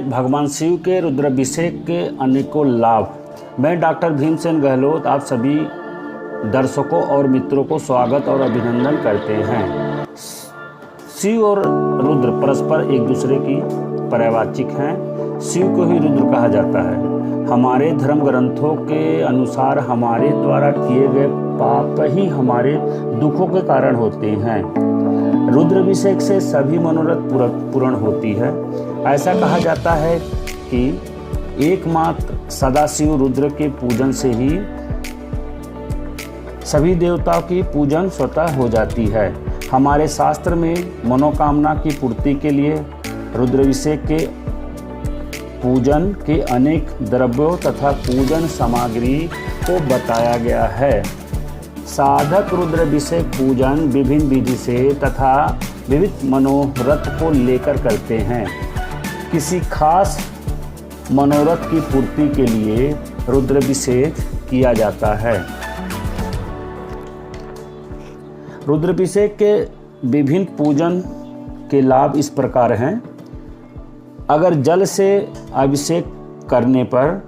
भगवान शिव के रुद्राभिषेक के अनेकों लाभ। मैं डॉक्टर भीमसेन गहलोत आप सभी दर्शकों और मित्रों को स्वागत और अभिनंदन करते हैं। शिव और रुद्र परस्पर एक दूसरे की पर्यायवाची हैं। शिव को ही रुद्र कहा जाता है। हमारे धर्म ग्रंथों के अनुसार हमारे द्वारा किए गए पाप ही हमारे दुखों के कारण होते हैं। रुद्राभिषेक से सभी मनोरथ पूर्ण होती है। ऐसा कहा जाता है कि एकमात्र सदाशिव रुद्र के पूजन से ही सभी देवताओं की पूजन स्वतः हो जाती है। हमारे शास्त्र में मनोकामना की पूर्ति के लिए रुद्राभिषेक के पूजन के अनेक द्रव्यों तथा पूजन सामग्री को बताया गया है। साधक रुद्राभिषेक पूजन विभिन्न विधि से तथा विविध मनोरथ को लेकर करते हैं। किसी खास मनोरथ की पूर्ति के लिए रुद्राभिषेक किया जाता है। रुद्राभिषेक के विभिन्न पूजन के लाभ इस प्रकार हैं। अगर जल से अभिषेक करने पर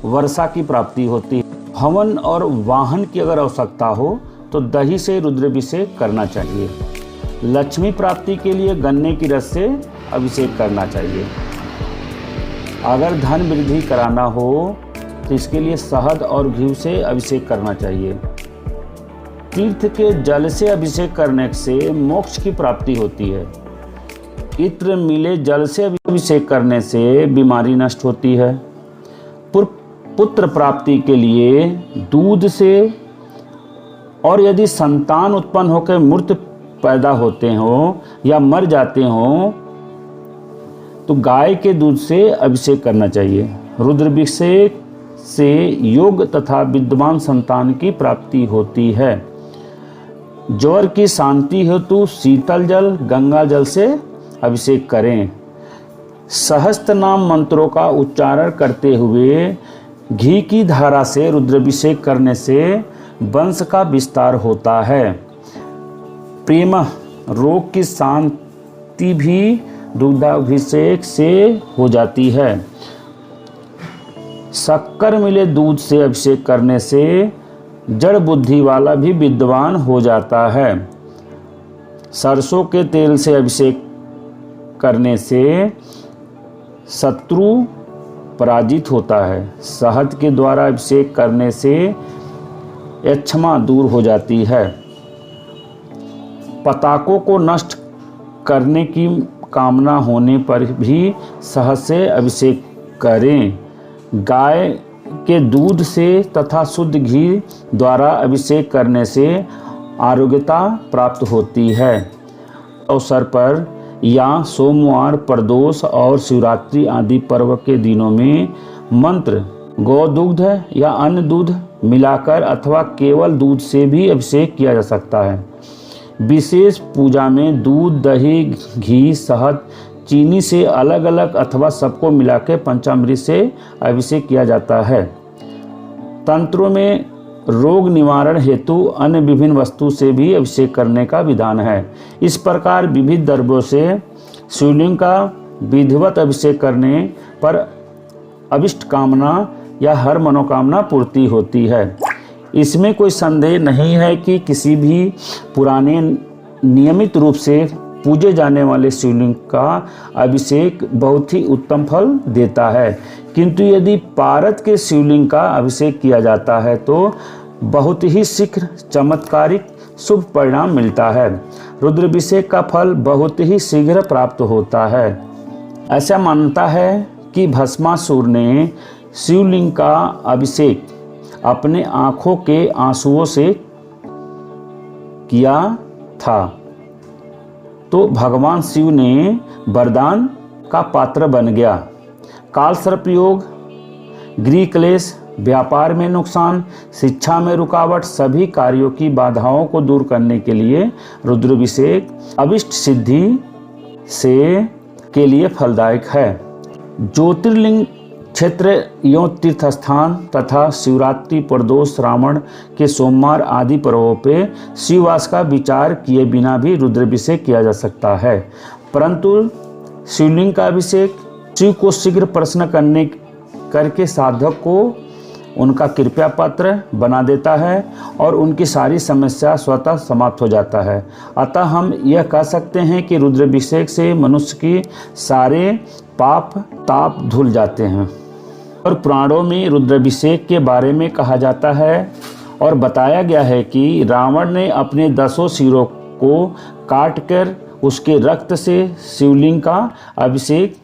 वर्षा की प्राप्ति होती है। हवन और वाहन की अगर आवश्यकता हो तो दही से रुद्राभिषेक करना चाहिए। लक्ष्मी प्राप्ति के लिए गन्ने की रस से अभिषेक करना चाहिए। अगर धन वृद्धि कराना हो तो इसके लिए शहद और घी से अभिषेक करना चाहिए। तीर्थ के जल से अभिषेक करने से मोक्ष की प्राप्ति होती है। इत्र मिले जल से अभिषेक करने से बीमारी नष्ट होती है। पुत्र प्राप्ति के लिए दूध से, और यदि संतान उत्पन्न होकर मृत पैदा होते हों या मर जाते हों तो गाय के दूध से अभिषेक करना चाहिए। रुद्राभिषेक से योग तथा विद्वान संतान की प्राप्ति होती है। ज्वर की शांति हेतु शीतल जल, गंगा जल से अभिषेक करें। सहस्त्र नाम मंत्रों का उच्चारण करते हुए घी की धारा से रुद्राभिषेक करने से वंश का विस्तार होता है। प्रेम रोग की शांति भी रुद्राभिषेक से हो जाती है। शक्कर मिले दूध से अभिषेक करने से जड़ बुद्धि वाला भी विद्वान हो जाता है। सरसों के तेल से अभिषेक करने से शत्रु पराजित होता है। शहद के द्वारा अभिषेक करने से यक्षमा दूर हो जाती है। पताकों को नष्ट करने की कामना होने पर भी शहद से अभिषेक करें। गाय के दूध से तथा शुद्ध घी द्वारा अभिषेक करने से आरोग्यता प्राप्त होती है। अवसर पर या सोमवार, प्रदोष और शिवरात्रि आदि पर्व के दिनों में मंत्र, गौदूध या अन्य दूध मिलाकर अथवा केवल दूध से भी अभिषेक किया जा सकता है। विशेष पूजा में दूध, दही, घी, शहद, चीनी से अलग अलग अथवा सबको मिलाकर पंचामृत से अभिषेक किया जाता है। तंत्रों में रोग निवारण हेतु अन्य विभिन्न वस्तु से भी अभिषेक करने का विधान है। इस प्रकार विविध द्रव्यों से शिवलिंग का विधिवत अभिषेक करने पर अभिष्ट कामना या हर मनोकामना पूर्ति होती है। इसमें कोई संदेह नहीं है कि किसी भी पुराने नियमित रूप से पूजे जाने वाले शिवलिंग का अभिषेक बहुत ही उत्तम फल देता है। किंतु यदि पारद के शिवलिंग का अभिषेक किया जाता है तो बहुत ही शीघ्र चमत्कारिक शुभ परिणाम मिलता है। रुद्राभिषेक का फल बहुत ही शीघ्र प्राप्त होता है। ऐसा मानता है कि भस्मासुर ने शिवलिंग का अभिषेक अपने आंखों के आंसुओं से किया था, तो भगवान शिव ने वरदान का पात्र बन गया। काल सर्प योग, गृह क्लेश, व्यापार में नुकसान, शिक्षा में रुकावट, सभी कार्यों की बाधाओं को दूर करने के लिए रुद्राभिषेक अभिष्ट सिद्धि से के लिए फलदायक है। ज्योतिर्लिंग क्षेत्र एवं तीर्थ स्थान तथा शिवरात्रि, प्रदोष, श्रावण के सोमवार आदि पर्वों पे शिववास का विचार किए बिना भी रुद्राभिषेक किया जा सकता है। परंतु शिवलिंग का अभिषेक शिव को शीघ्र प्रसन्न करके साधक को उनका कृपा पात्र बना देता है और उनकी सारी समस्या स्वतः समाप्त हो जाता है। अतः हम यह कह सकते हैं कि रुद्राभिषेक से मनुष्य की सारे पाप ताप धुल जाते हैं। और पुराणों में रुद्राभिषेक के बारे में कहा जाता है और बताया गया है कि रावण ने अपने 10 सिरों को काटकर उसके रक्त से शिवलिंग का अभिषेक